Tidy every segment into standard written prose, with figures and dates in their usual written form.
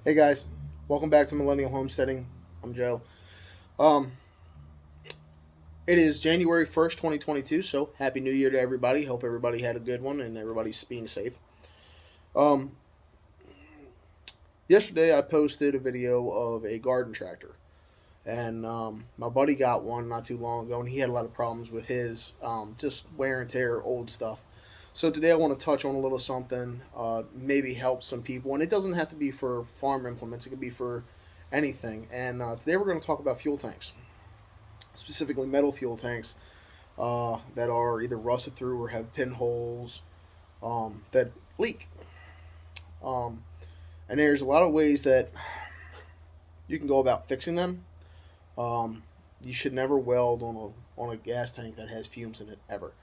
Hey guys, welcome back to Millennial Homesteading. I'm Joe. Um, it is January 1st, 2022, so Happy New Year to everybody. Hope everybody had a good one and everybody's being safe. Um, Yesterday I posted a video of a garden tractor, and my buddy got one not too long ago, and he had a lot of problems with his just wear and tear, old stuff. So today I want to touch on a little something, maybe help some people, and it doesn't have to be for farm implements. It could be for anything. And today we're going to talk about fuel tanks, specifically metal fuel tanks that are either rusted through or have pinholes that leak. Um, and there's a lot of ways that you can go about fixing them. Um, you should never weld on a gas tank that has fumes in it ever.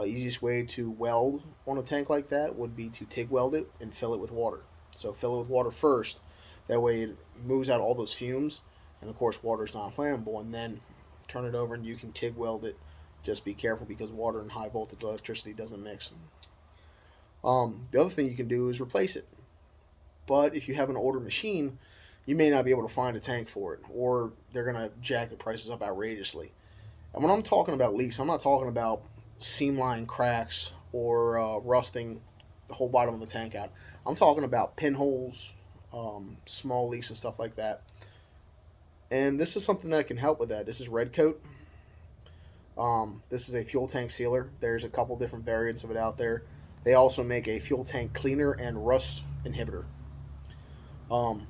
Easiest way to weld on a tank like that would be to TIG weld it and fill it with water. So fill it with water first. That way it moves out all those fumes, and of course water is not flammable. And then turn it over and you can TIG weld it. Just be careful because water and high voltage electricity doesn't mix. The other thing you can do is replace it. But if you have an older machine, you may not be able to find a tank for it, or they're gonna jack the prices up outrageously. And when I'm talking about leaks, I'm not talking about seam line cracks or rusting the whole bottom of the tank out. I'm talking about pinholes, small leaks, and stuff like that. And this is something that can help with that. This is Red Coat. This is a fuel tank sealer. There's a couple different variants of it out there. They also make a fuel tank cleaner and rust inhibitor. Um,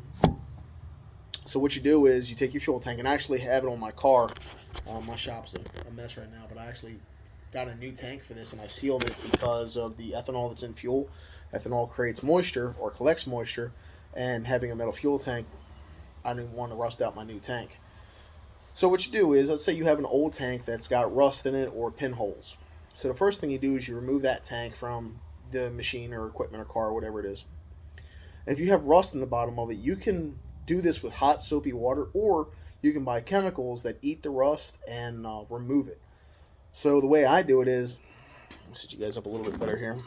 so what you do is you take your fuel tank, and I actually have it on my car. My shop's a mess right now, but I actually got a new tank for this, and I sealed it because of the ethanol that's in fuel. Ethanol creates moisture or collects moisture, and having a metal fuel tank, I didn't want to rust out my new tank. So what you do is, let's say you have an old tank that's got rust in it or pinholes. So the first thing you do is you remove that tank from the machine or equipment or car or whatever it is. And if you have rust in the bottom of it, you can do this with hot soapy water, or you can buy chemicals that eat the rust and remove it. So the way I do it is, let me set you guys up a little bit better here.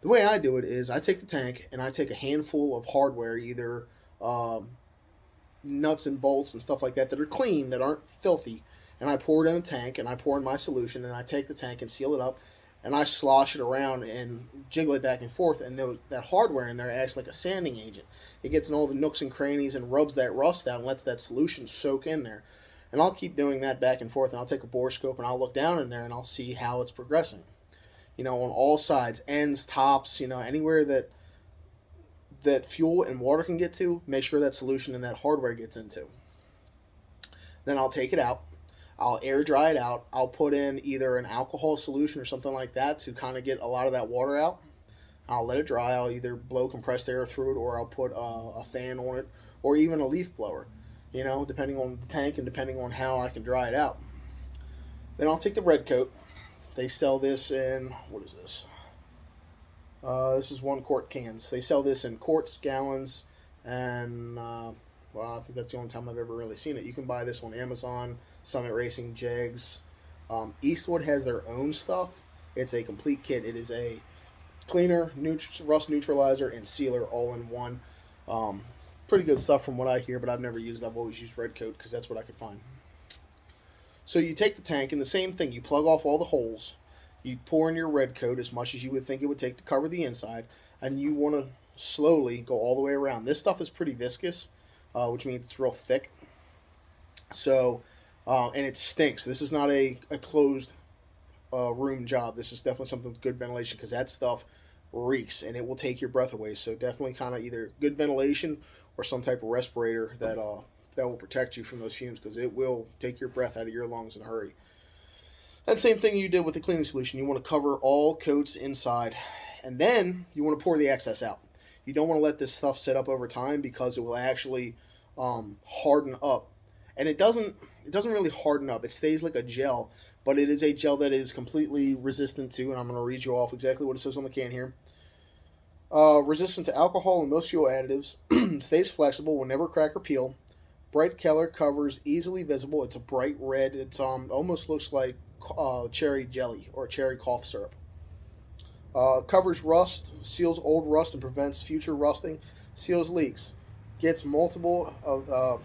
The way I do it is I take the tank and I take a handful of hardware, either um, nuts and bolts and stuff like that are clean, that aren't filthy, and I pour it in a tank and I pour in my solution and I take the tank and seal it up and I slosh it around and jiggle it back and forth, and that hardware in there acts like a sanding agent. It gets in all the nooks and crannies and rubs that rust out and lets that solution soak in there. And I'll keep doing that back and forth, and I'll take a borescope and I'll look down in there and I'll see how it's progressing. On all sides, ends, tops, anywhere that fuel and water can get to, make sure that solution and that hardware gets into. Then I'll take it out. I'll air dry it out. I'll put in either an alcohol solution or something like that to kind of get a lot of that water out. I'll let it dry. I'll either blow compressed air through it, or I'll put a fan on it, or even a leaf blower, depending on the tank and depending on how I can dry it out. Then I'll take the red coat. They sell this in, what is this? This is 1 quart cans. They sell this in quarts, gallons, and well, I think that's the only time I've ever really seen it. You can buy this on Amazon, Summit Racing, Jegs. Eastwood has their own stuff. It's a complete kit. It is a cleaner, rust neutralizer, and sealer all in one. Um, Pretty good stuff from what I hear, but I've never used it. I've always used Red Coat because that's what I could find. So you take the tank and the same thing. You plug off all the holes. You pour in your red coat as much as you would think it would take to cover the inside, and you want to slowly go all the way around. This stuff is pretty viscous, which means it's real thick. So, and it stinks. This is not a closed room job. This is definitely something with good ventilation, because that stuff reeks and it will take your breath away. So definitely kind of either good ventilation or some type of respirator that will protect you from those fumes, because it will take your breath out of your lungs in a hurry. That same thing you did with the cleaning solution. You want to cover all coats inside, and then you want to pour the excess out. You don't want to let this stuff sit up over time, because it will actually harden up. And it doesn't really harden up. It stays like a gel, but it is a gel that is completely resistant to, and I'm going to read you off exactly what it says on the can here. Resistant to alcohol and most fuel additives. Stays flexible, will never crack or peel. Bright color, covers easily visible. It's a bright red. It's almost looks like cherry jelly or cherry cough syrup. Covers rust, seals old rust, and prevents future rusting. Seals leaks. Gets multiple of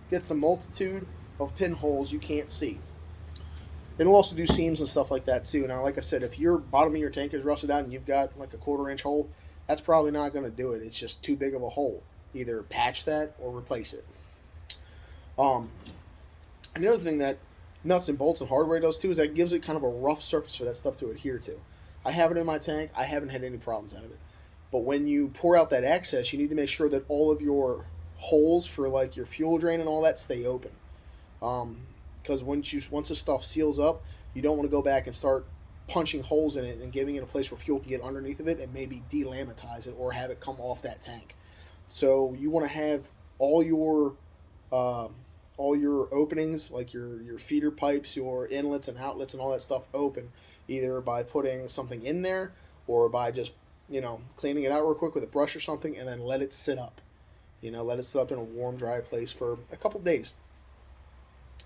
gets the multitude of pinholes you can't see. It'll also do seams and stuff like that too. Now, like I said, if your bottom of your tank is rusted out and you've got like a 1/4 inch hole, that's probably not going to do it. It's just too big of a hole. Either patch that or replace it. Um, and the other thing that nuts and bolts and hardware does too is that gives it kind of a rough surface for that stuff to adhere to. I have it in my tank. I haven't had any problems out of it. But when you pour out that excess, you need to make sure that all of your holes for like your fuel drain and all that stay open. Because once the stuff seals up, you don't want to go back and start punching holes in it and giving it a place where fuel can get underneath of it and maybe delamatize it or have it come off that tank. So you want to have all your uh, all your openings, like your feeder pipes, your inlets and outlets, and all that stuff open, either by putting something in there or by just cleaning it out real quick with a brush or something, and then let it sit up. Let it sit up in a warm, dry place for a couple days.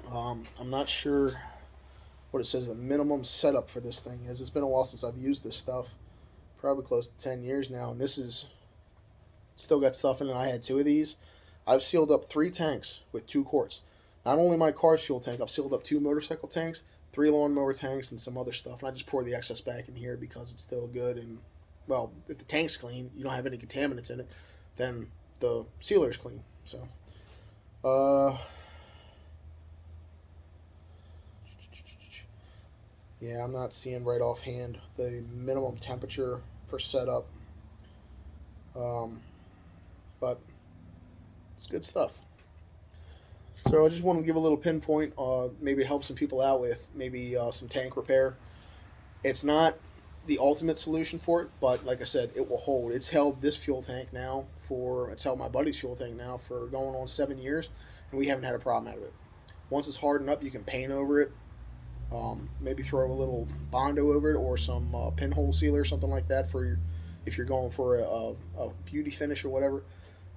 I'm not sure what it says the minimum setup for this thing is. It's been a while since I've used this stuff, probably close to 10 years now, and this is still got stuff in it. I had 2 of these. I've sealed up 3 tanks with 2 quarts. Not only my car's fuel tank, I've sealed up 2 motorcycle tanks, 3 lawnmower tanks, and some other stuff. And I just pour the excess back in here because it's still good. And, well, if the tank's clean, you don't have any contaminants in it, then the sealer's clean. So, yeah, I'm not seeing right offhand the minimum temperature for setup. Um, but it's good stuff. So I just want to give a little pinpoint, maybe help some people out with maybe some tank repair. It's not the ultimate solution for it, but like I said, it will hold. It's held this fuel tank now it's held my buddy's fuel tank now for going on 7 years, and we haven't had a problem out of it. Once it's hardened up, you can paint over it. Maybe throw a little Bondo over it or some pinhole sealer or something like that if you're going for a beauty finish or whatever.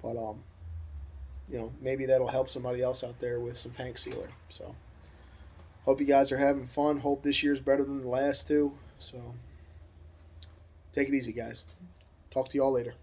But maybe that'll help somebody else out there with some tank sealer. So, hope you guys are having fun. Hope this year's better than the last 2. So, take it easy, guys. Talk to you all later.